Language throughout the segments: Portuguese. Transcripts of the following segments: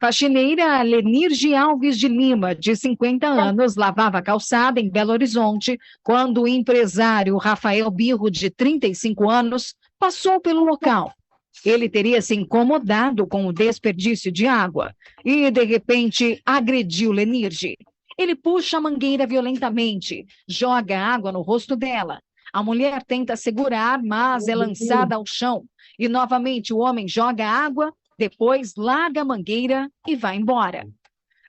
Faxineira Lenirge Alves de Lima, de 50 anos, lavava a calçada em Belo Horizonte, quando o empresário Rafael Birro, de 35 anos, passou pelo local. Ele teria se incomodado com o desperdício de água e, de repente, agrediu Lenirge. Ele puxa a mangueira violentamente, joga água no rosto dela. A mulher tenta segurar, mas é lançada ao chão. E, novamente, o homem joga água, depois larga a mangueira e vai embora.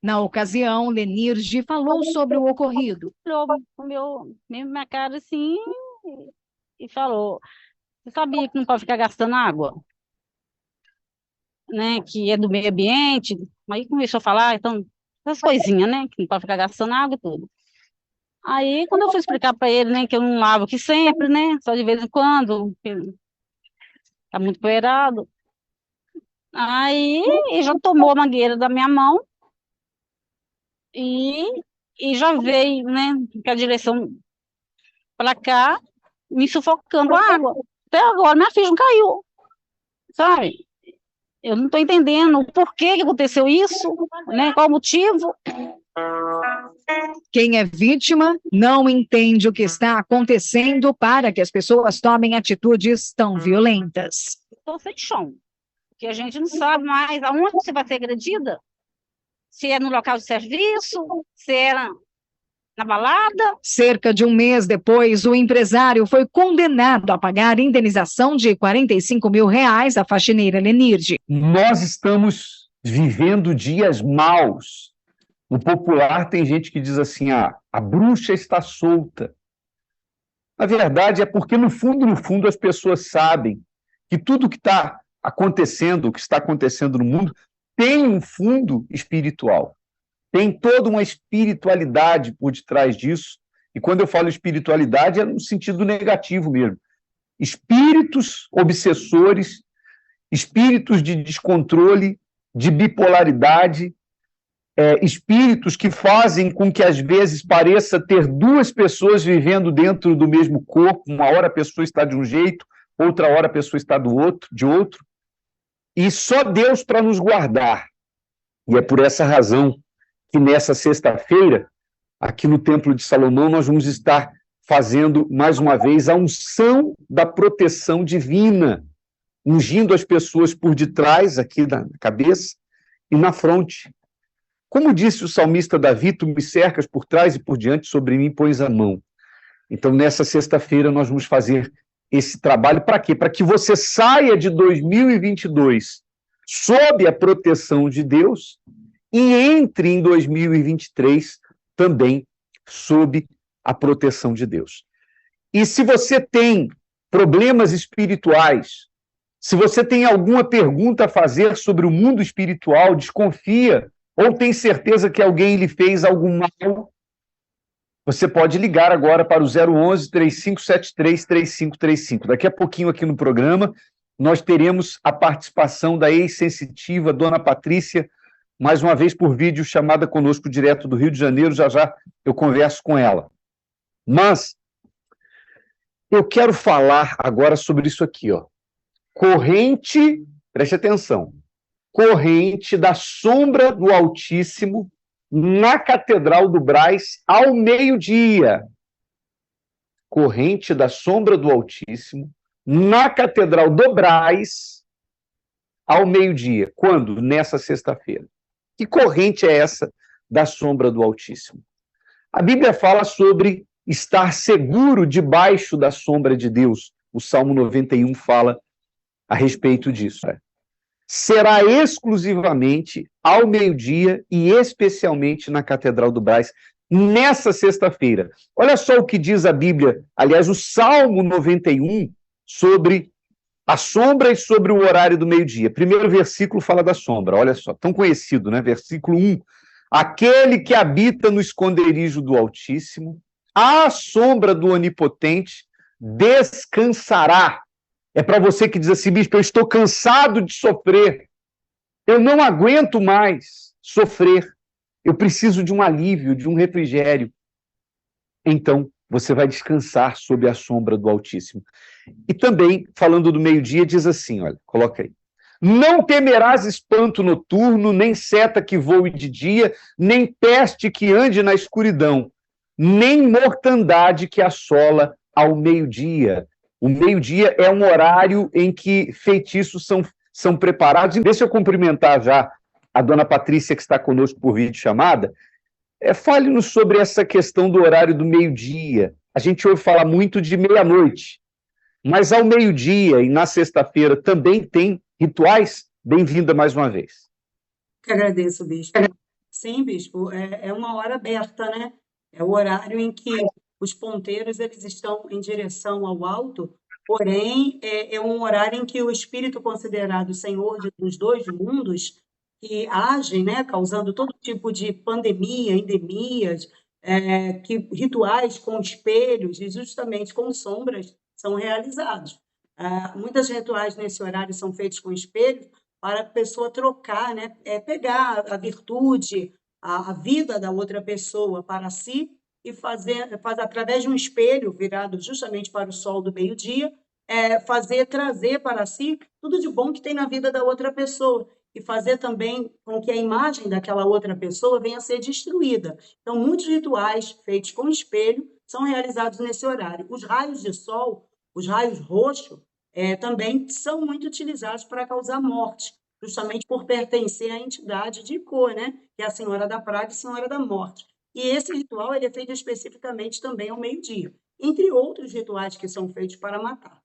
Na ocasião, Lenirge falou sobre o ocorrido. Olhou minha cara assim e falou: você sabia que não pode ficar gastando água? Né, que é do meio ambiente. Aí começou a falar, então, essas coisinhas, né, que não pode ficar gastando água e tudo. Aí, quando eu fui explicar para ele, né, que eu não lavo aqui sempre, né, só de vez em quando, porque tá muito poeirado. Aí, ele já tomou a mangueira da minha mão e, e já veio, né, com a direção para cá, me sufocando a água. Até agora, minha filha não caiu, sabe? Eu não estou entendendo o porquê que aconteceu isso, né, qual o motivo. Quem é vítima não entende o que está acontecendo para que as pessoas tomem atitudes tão violentas. Estou sem chão, porque a gente não sabe mais aonde você vai ser agredida. Se é no local de serviço, se é na balada. Cerca de um mês depois, o empresário foi condenado a pagar indenização de R$ 45 mil à faxineira Lenirge. Nós estamos vivendo dias maus. No popular tem gente que diz assim, a bruxa está solta. Na verdade é porque no fundo as pessoas sabem que tudo que está acontecendo, o que está acontecendo no mundo, tem um fundo espiritual. Tem toda uma espiritualidade por detrás disso. E quando eu falo espiritualidade, é no sentido negativo mesmo. Espíritos obsessores, espíritos de descontrole, de bipolaridade, espíritos que fazem com que às vezes pareça ter duas pessoas vivendo dentro do mesmo corpo. Uma hora a pessoa está de um jeito, outra hora a pessoa está de outro. E só Deus para nos guardar. E é por essa razão que nessa sexta-feira, aqui no Templo de Salomão, nós vamos estar fazendo, mais uma vez, a unção da proteção divina, ungindo as pessoas por detrás, aqui na cabeça, e na fronte. Como disse o salmista Davi, tu me cercas por trás e por diante, sobre mim pões a mão. Então, nessa sexta-feira, nós vamos fazer esse trabalho para quê? Para que você saia de 2022 sob a proteção de Deus e entre em 2023 também sob a proteção de Deus. E se você tem problemas espirituais, se você tem alguma pergunta a fazer sobre o mundo espiritual, desconfia, ou tem certeza que alguém lhe fez algum mal, você pode ligar agora para o 011-3573-3535. Daqui a pouquinho aqui no programa, nós teremos a participação da ex-sensitiva, Dona Patrícia, mais uma vez por vídeo, chamada conosco direto do Rio de Janeiro, já já eu converso com ela. Mas eu quero falar agora sobre isso aqui, ó. Corrente, preste atenção, corrente da sombra do Altíssimo na Catedral do Brás ao meio-dia. Corrente da sombra do Altíssimo na Catedral do Brás ao meio-dia. Quando? Nessa sexta-feira. Que corrente é essa da sombra do Altíssimo? A Bíblia fala sobre estar seguro debaixo da sombra de Deus. O Salmo 91 fala a respeito disso. Será exclusivamente ao meio-dia e especialmente na Catedral do Brás, nessa sexta-feira. Olha só o que diz a Bíblia, aliás, o Salmo 91, sobre a sombra e sobre o horário do meio-dia. Primeiro versículo fala da sombra, olha só, tão conhecido, né? Versículo 1. Aquele que habita no esconderijo do Altíssimo, à sombra do Onipotente, descansará. É para você que diz assim, bispo, eu estou cansado de sofrer. Eu não aguento mais sofrer. Eu preciso de um alívio, de um refrigério. Então, você vai descansar sob a sombra do Altíssimo. E também, falando do meio-dia, diz assim, olha, coloca aí. Não temerás espanto noturno, nem seta que voe de dia, nem peste que ande na escuridão, nem mortandade que assola ao meio-dia. O meio-dia é um horário em que feitiços são preparados. Deixa eu cumprimentar já a dona Patrícia, que está conosco por videochamada. Fale-nos sobre essa questão do horário do meio-dia. A gente ouve falar muito de meia-noite, mas ao meio-dia e na sexta-feira também tem rituais? Bem-vinda mais uma vez. Que agradeço, bispo. Sim, bispo, é uma hora aberta, né? É o horário em que os ponteiros eles estão em direção ao alto, porém é um horário em que o espírito considerado senhor dos dois mundos, que agem, né, causando todo tipo de pandemia, endemias, que rituais com espelhos e justamente com sombras são realizados. Muitos rituais nesse horário são feitos com espelhos para a pessoa trocar, né, pegar a virtude, a vida da outra pessoa para si e fazer através de um espelho virado justamente para o sol do meio-dia, trazer para si tudo de bom que tem na vida da outra pessoa e fazer também com que a imagem daquela outra pessoa venha a ser destruída. Então, muitos rituais feitos com espelho são realizados nesse horário. Os raios de sol, os raios roxos, também são muito utilizados para causar morte, justamente por pertencer à entidade de cor, né? Que é a Senhora da Praga e Senhora da Morte. E esse ritual ele é feito especificamente também ao meio-dia, entre outros rituais que são feitos para matar.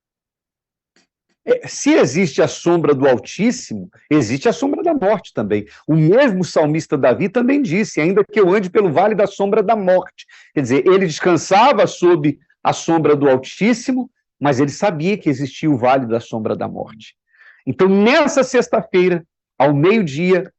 Se existe a sombra do Altíssimo, existe a sombra da morte também. O mesmo salmista Davi também disse, ainda que eu ande pelo vale da sombra da morte. Quer dizer, ele descansava sob a sombra do Altíssimo, mas ele sabia que existia o vale da sombra da morte. Então, nessa sexta-feira, ao meio-dia,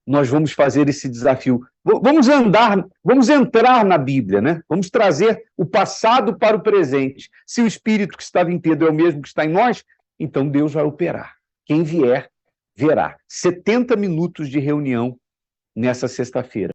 nós vamos fazer esse desafio. Vamos entrar na Bíblia, né? Vamos trazer o passado para o presente. Se o Espírito que estava em Pedro é o mesmo que está em nós, então Deus vai operar. Quem vier, verá. 70 minutos de reunião nessa sexta-feira.